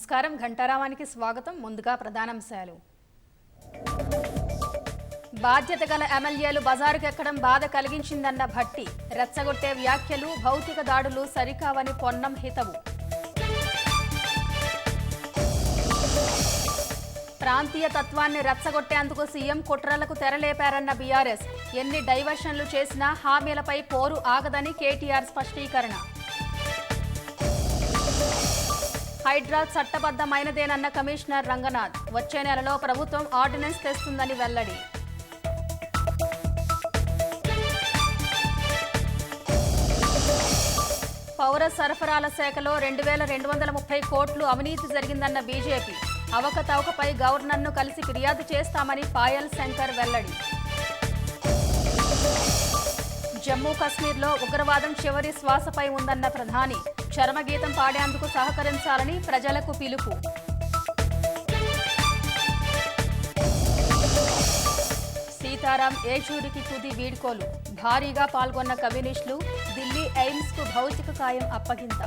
నమస్కారం ఘంటారావానికి స్వాగతం. ముందుగా ప్రధానాంశాలు. బాధ్యత గల ఎమ్మెల్యేలు బజారుకెక్కడం బాధ కలిగించిందన్న భట్టి. రెచ్చగొట్టే వ్యాఖ్యలు, భౌతిక దాడులు సరికావని పొన్నం హితవు. ప్రాంతీయ తత్వాన్ని రెచ్చగొట్టేందుకు సీఎం కుట్రలకు తెరలేపారన్న బీఆర్ఎస్. ఎన్ని డైవర్షన్లు చేసినా హామీలపై పోరు ఆగదని కేటీఆర్ స్పష్టీకరణ. హైడ్రా చట్టబద్ధమైనదేనన్న కమిషనర్ రంగనాథ్. వచ్చే నెలలో ప్రభుత్వం ఆర్డినెన్స్ తెస్తుందని వెల్లడి. పౌర సరఫరాల శాఖలో 2230 కోట్లు అవినీతి జరిగిందన్న బీజేపీ. అవకతవకపై గవర్నర్ను కలిసి ఫిర్యాదు చేస్తామని పాయల్ శంకర్ వెల్లడి. జమ్మూ కశ్మీర్లో ఉగ్రవాదం చివరి శ్వాసపై ఉందన్న ప్రధాని. చరమగీతం పాడేందుకు సహకరించాలని ప్రజలకు పిలుపు. సీతారాం ఏచూరికి తుది వీడ్కోలు. భారీగా పాల్గొన్న కమ్యూనిస్టులు. ఢిల్లీ ఎయిమ్స్కు భౌతిక కాయం అప్పగింత.